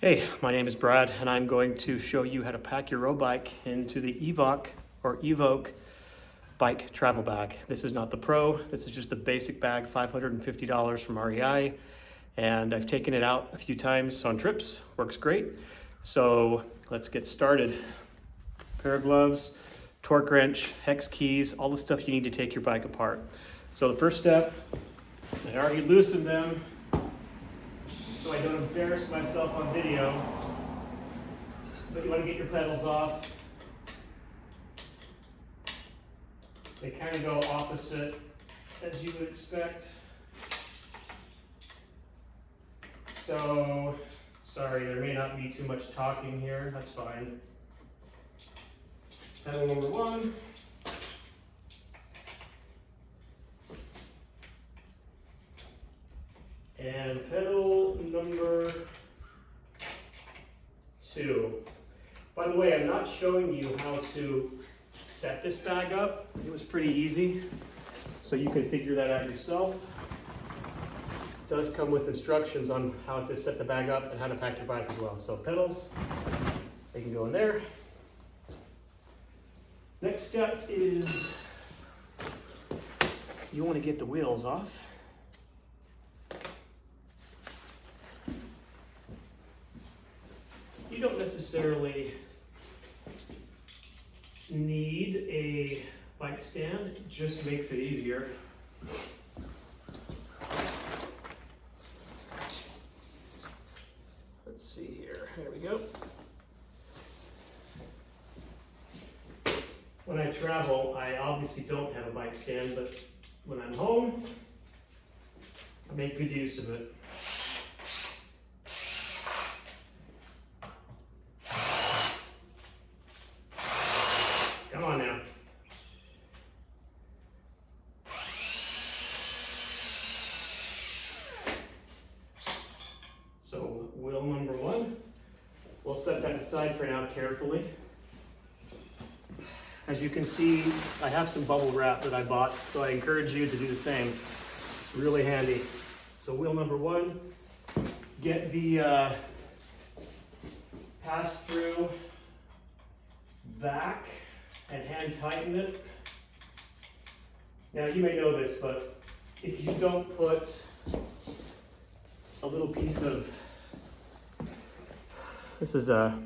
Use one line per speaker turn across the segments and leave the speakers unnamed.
Hey, my name is Brad, and I'm going to show you how to pack your road bike into the EVOC or EVOC bike travel bag. This is not the Pro, this is just the basic bag, $550 from REI, and I've taken it out a few times on trips, works great. So let's get started. Pair of gloves, torque wrench, hex keys, all the stuff you need to take your bike apart. So the first step, I already loosened them, so I don't embarrass myself on video, but you want to get your pedals off. They kind of go opposite as you would expect. So, sorry, there may not be too much talking here, that's fine. Pedal number one. And pedal number two. By the way, I'm not showing you how to set this bag up. It was pretty easy, so you can figure that out yourself. It does come with instructions on how to set the bag up and how to pack your bike as well. So pedals, they can go in there. Next step is you want to get the wheels off. You don't necessarily need a bike stand, it just makes it easier. Let's see here, there we go. When I travel, I obviously don't have a bike stand, but when I'm home, I make good use of it. Come on now. So wheel number one, we'll set that aside for now carefully. As you can see, I have some bubble wrap that I bought, so I encourage you to do the same. Really handy. So wheel number one, get the pass-through back and hand tighten it. Now you may know this, but if you don't put a little piece of, this is a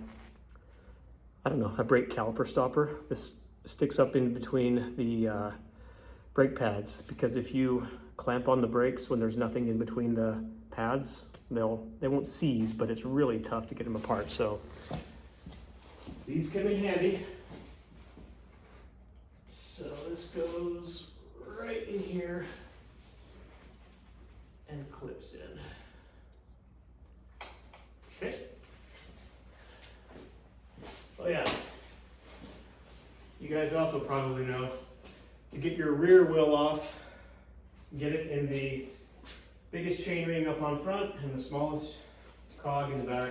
brake caliper stopper. This sticks up in between the brake pads, because if you clamp on the brakes when there's nothing in between the pads, they won't seize, but it's really tough to get them apart. So these come in handy. So this goes right in here and clips in. Okay. Oh yeah. You guys also probably know, to get your rear wheel off, get it in the biggest chainring up on front and the smallest cog in the back.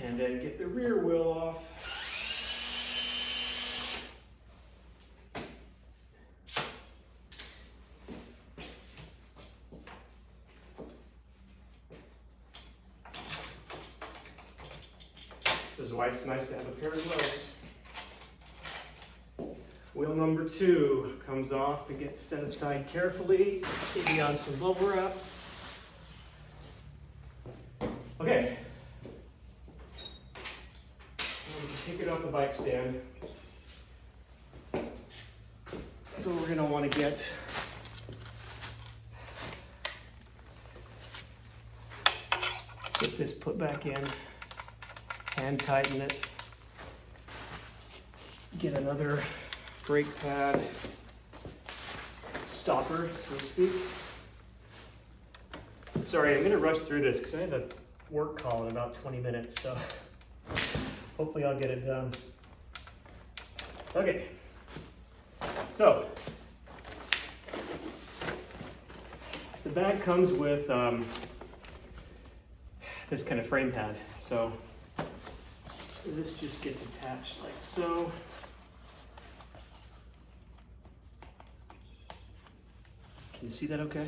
And then get the rear wheel off. This is why it's nice to have a pair of gloves. Wheel number two comes off and gets set aside carefully, maybe on some bubble wrap. Okay. Take it off the bike stand. So we're going to want to get this put back in, hand tighten it, get another brake pad stopper, so to speak. Sorry, I'm going to rush through this because I have a work call in about 20 minutes, so hopefully I'll get it done. Okay, so The bag comes with this kind of frame pad. So this just gets attached like so. Can you see that okay?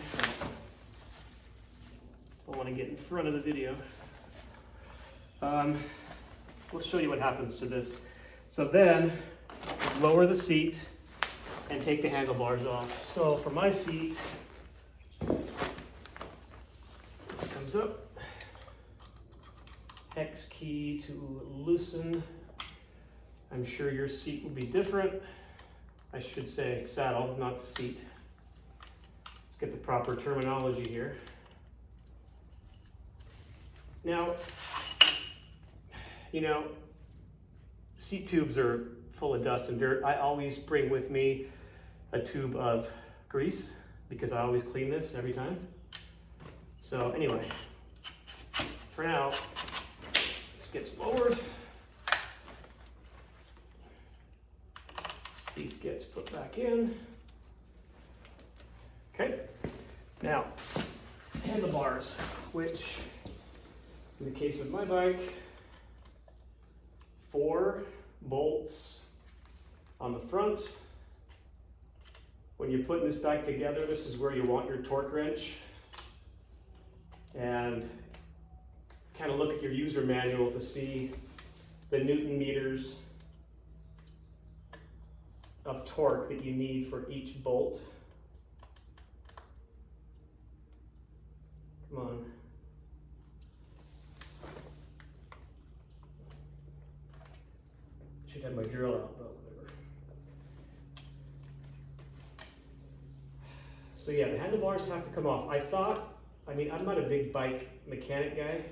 I want to get in front of the video. We'll show you what happens to this. So then, lower the seat and take the handlebars off. So for my seat, this comes up. X key to loosen. I'm sure your seat will be different. I should say saddle, not seat. Let's get the proper terminology here. Now, you know, seat tubes are full of dust and dirt. I always bring with me a tube of grease because I always clean this every time. So anyway, for now, this gets lowered. This piece gets put back in. Okay, now handlebars, which in the case of my bike, 4 bolts on the front. When you're putting this back together, this is where you want your torque wrench. And kind of look at your user manual to see the Newton meters of torque that you need for each bolt. Come on. Should have my drill out, but whatever. So yeah, the handlebars have to come off. I mean, I'm not a big bike mechanic guy.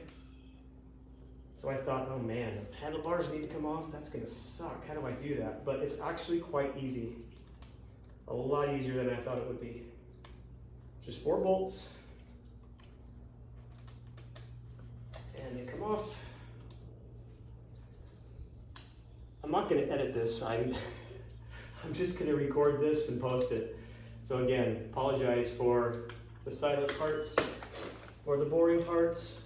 So I thought, oh man, handlebars need to come off? That's gonna suck. How do I do that? But it's actually quite easy. A lot easier than I thought it would be. Just 4 bolts. And they come off. I'm not going to edit this. I'm just going to record this and post it. So again, apologize for the silent parts or the boring parts,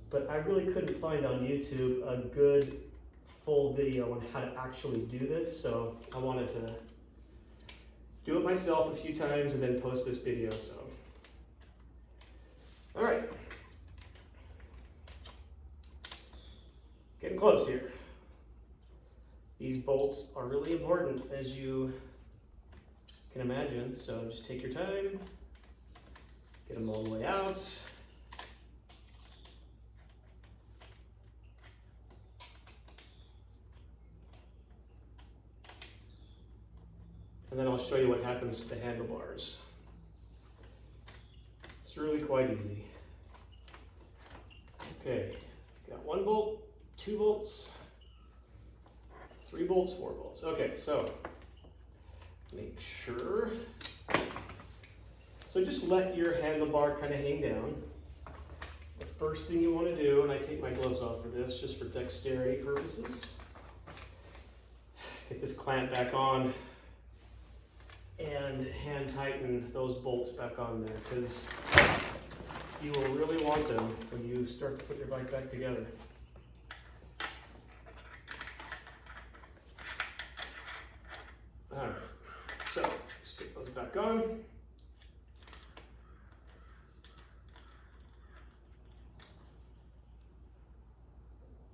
but I really couldn't find on YouTube a good full video on how to actually do this. So I wanted to do it myself a few times and then post this video. So, all right, getting close here. These bolts are really important, as you can imagine, so just take your time, get them all the way out. And then I'll show you what happens to the handlebars. It's really quite easy. Okay, got 1 bolt, 2 bolts, 3 bolts, 4 bolts. Okay, so make sure. So just let your handlebar kind of hang down. The first thing you want to do, and I take my gloves off for this, just for dexterity purposes, get this clamp back on and hand tighten those bolts back on there, because you will really want them when you start to put your bike back together. Alright, so just get those back on.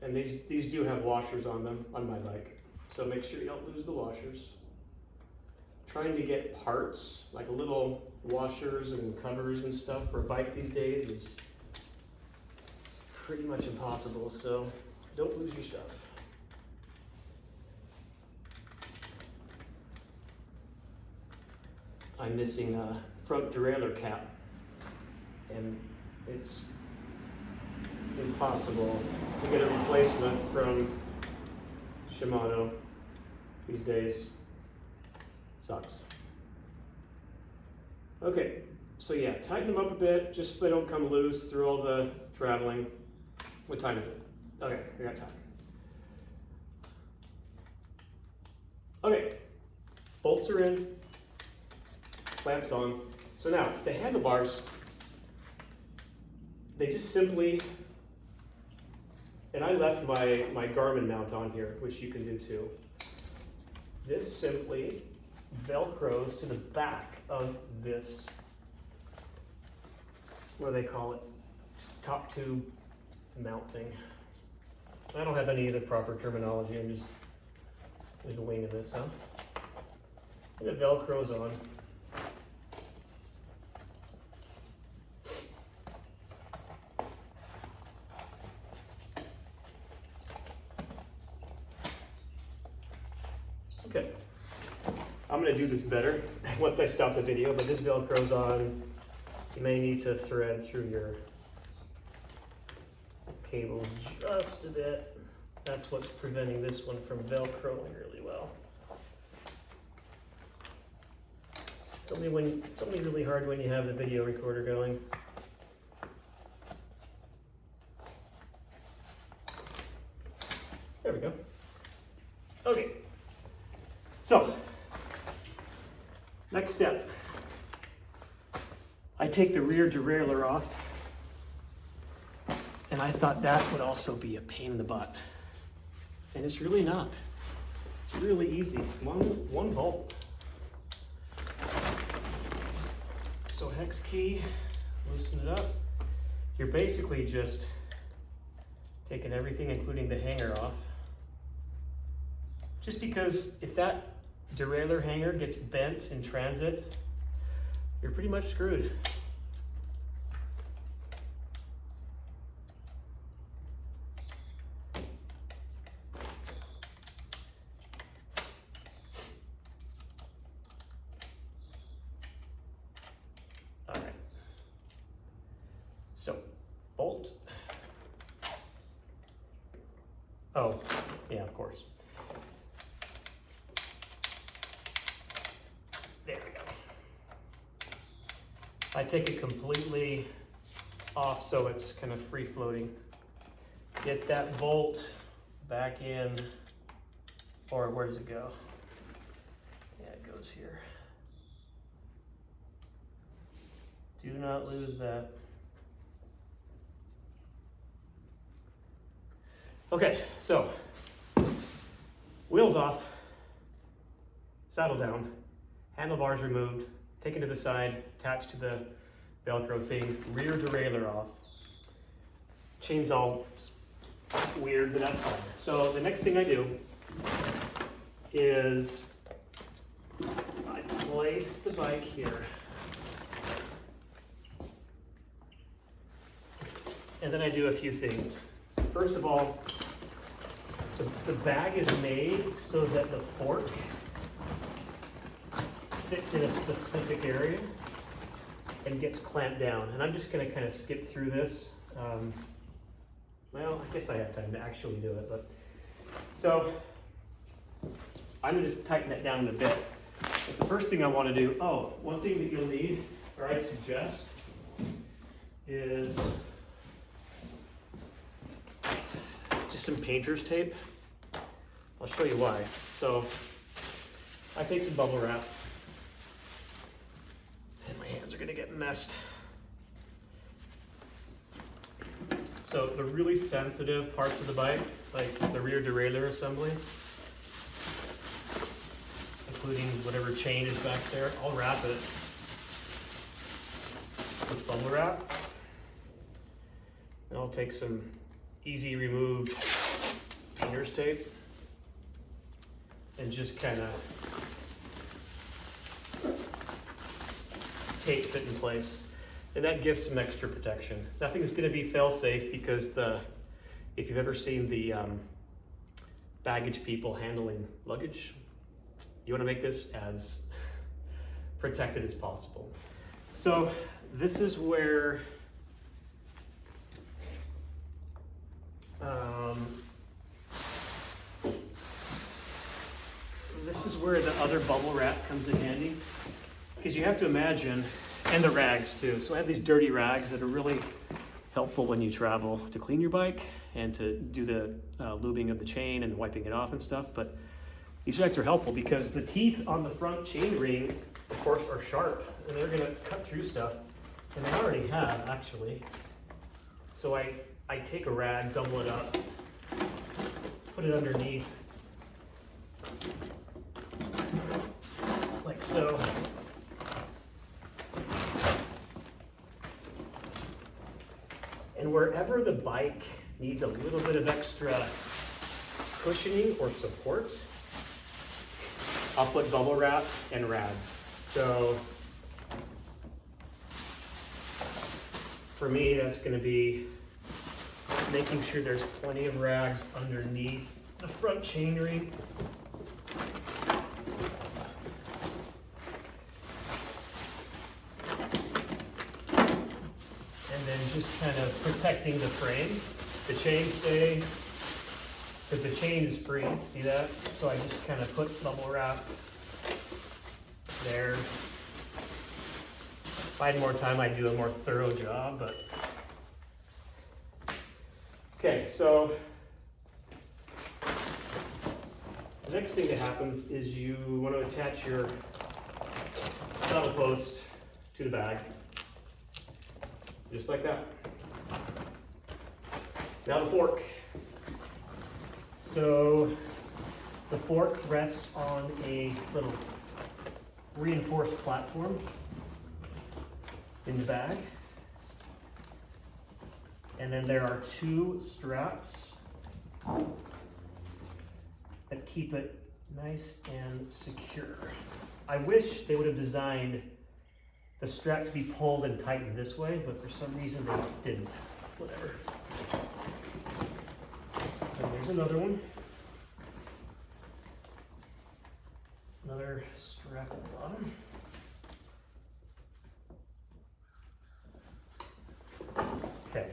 And these do have washers on them, on my bike, so make sure you don't lose the washers. Trying to get parts, like little washers and covers and stuff for a bike these days is pretty much impossible, so don't lose your stuff. I'm missing a front derailleur cap, and it's impossible to get a replacement from Shimano these days. Sucks. Okay, so yeah, tighten them up a bit just so they don't come loose through all the traveling. What time is it? Okay, I got time. Okay, bolts are in, clamps on. So now, the handlebars, they just simply, and I left my Garmin mount on here, which you can do too. This simply Velcros to the back of this, what do they call it, top tube mount thing. I don't have any of the proper terminology, I'm just winging this, huh? And it Velcros on. Okay, I'm gonna do this better once I stop the video, but this Velcro's on. You may need to thread through your cables just a bit. That's what's preventing this one from Velcroing really well. It's only really hard when you have the video recorder going. There we go. Okay. So, next step. I take the rear derailleur off, and I thought that would also be a pain in the butt. And it's really not. It's really easy. One bolt. So hex key, loosen it up. You're basically just taking everything, including the hanger, off. Just because if that derailleur hanger gets bent in transit, you're pretty much screwed. All right. So, bolt. Oh, yeah, of course. There we go. I take it completely off so it's kind of free floating. Get that bolt back in, or where does it go? Yeah, it goes here. Do not lose that. Okay, so wheels off, saddle down, handlebars removed, taken to the side, attached to the Velcro thing, rear derailleur off. Chain's all weird, but that's fine. So the next thing I do is I place the bike here. And then I do a few things. First of all, the bag is made so that the fork fits in a specific area and gets clamped down. And I'm just gonna kind of skip through this. Well, I guess I have time to actually do it, but. So, I'm gonna just tighten that down in a bit. But the first thing I wanna do, one thing that you'll need, or I'd suggest, is just some painter's tape. I'll show you why. So, I take some bubble wrap, and my hands are gonna get messed. So the really sensitive parts of the bike, like the rear derailleur assembly, including whatever chain is back there, I'll wrap it with bubble wrap. And I'll take some easy removed painter's tape and just kind of tape it in place. And that gives some extra protection. Nothing is gonna be fail-safe because if you've ever seen the baggage people handling luggage, you wanna make this as protected as possible. So this is where the other bubble wrap comes in handy, because you have to imagine, and the rags too. So I have these dirty rags that are really helpful when you travel to clean your bike and to do the lubing of the chain and wiping it off and stuff. But these rags are helpful because the teeth on the front chain ring, of course, are sharp. and they're gonna cut through stuff, and they already have actually. So I take a rag, double it up, put it underneath, like so. And wherever the bike needs a little bit of extra cushioning or support, I'll put bubble wrap and rags. So for me, that's going to be making sure there's plenty of rags underneath the front chainring. And then just kind of protecting the frame, the chainstay, because the chain is free, see that? So I just kind of put bubble wrap there. If I had more time, I'd do a more thorough job, but. Okay, so the next thing that happens is you want to attach your saddle post to the bag, just like that. Now the fork. So the fork rests on a little reinforced platform in the bag. And then there are two straps that keep it nice and secure. I wish they would have designed the strap to be pulled and tightened this way, but for some reason they didn't. Whatever. And there's another one. Another strap at the bottom. Okay.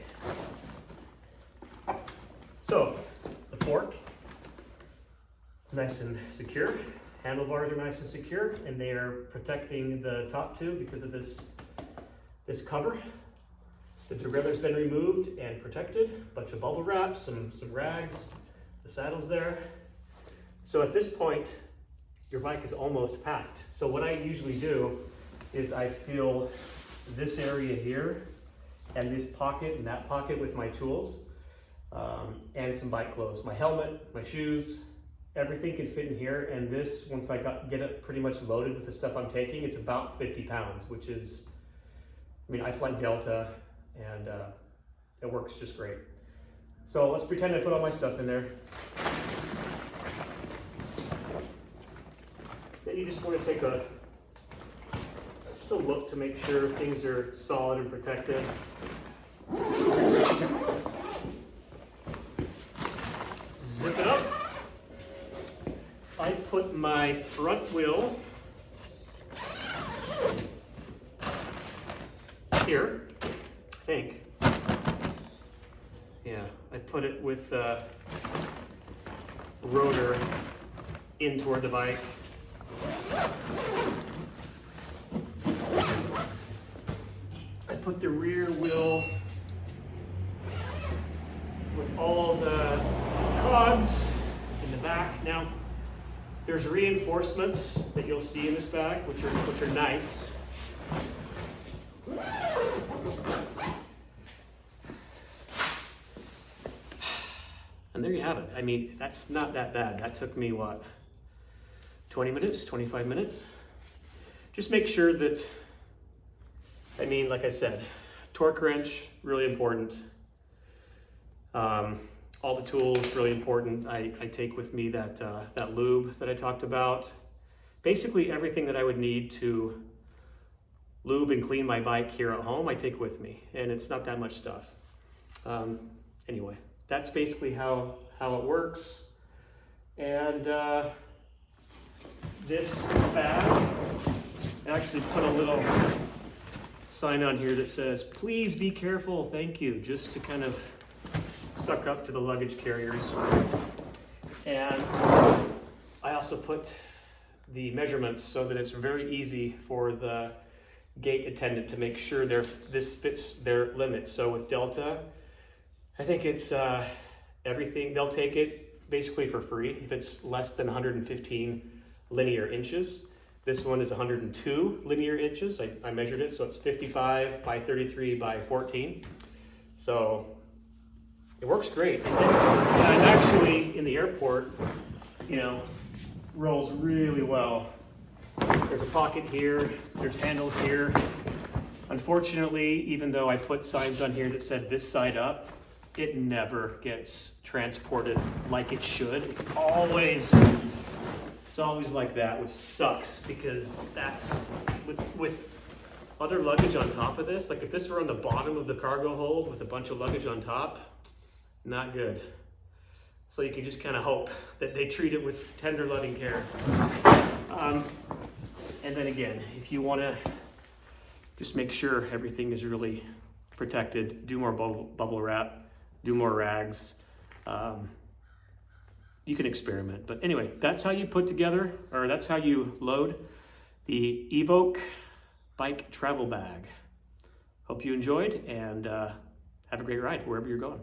So the fork, nice and secure. Handlebars are nice and secure, and they are protecting the top two because of this cover. The derailleur's been removed and protected. Bunch of bubble wrap, some rags. The saddle's there. So at this point, your bike is almost packed. So what I usually do is I fill this area here and this pocket and that pocket with my tools and some bike clothes. My helmet, my shoes, everything can fit in here. And this, once I get it pretty much loaded with the stuff I'm taking, it's about 50 pounds, which is, I mean, I fly Delta and it works just great. So let's pretend I put all my stuff in there. Then you just want to take just a look to make sure things are solid and protected. Zip it up. I put my front wheel here, I think. Yeah, I put it with the rotor in toward the bike. I put the rear wheel with all the cogs in the back. Now, there's reinforcements that you'll see in this bag, which are nice. And there you have it. I mean, that's not that bad. That took me, what, 20 minutes, 25 minutes? Just make sure that, I mean, like I said, torque wrench, really important. All the tools, really important. I take with me that lube that I talked about. Basically everything that I would need to lube and clean my bike here at home, I take with me, and it's not that much stuff. Anyway, that's basically how it works. And this bag, I actually put a little sign on here that says, please be careful, thank you, just to kind of suck up to the luggage carriers. And I also put the measurements so that it's very easy for the gate attendant to make sure this fits their limits. So with Delta, I think it's everything, they'll take it basically for free if it's less than 115 linear inches. This one is 102 linear inches. I measured it, so it's 55 by 33 by 14. So it works great. And actually in the airport, you know, rolls really well. There's a pocket here, there's handles here. Unfortunately, even though I put signs on here that said this side up, it never gets transported like it should. It's always like that, which sucks, because that's with other luggage on top of this. Like if this were on the bottom of the cargo hold with a bunch of luggage on top, not good. So you can just kind of hope that they treat it with tender loving care. And then again, if you want to just make sure everything is really protected, do more bubble wrap, do more rags. You can experiment. But anyway, that's how you put together, or that's how you load the EVOC bike travel bag. Hope you enjoyed, and have a great ride wherever you're going.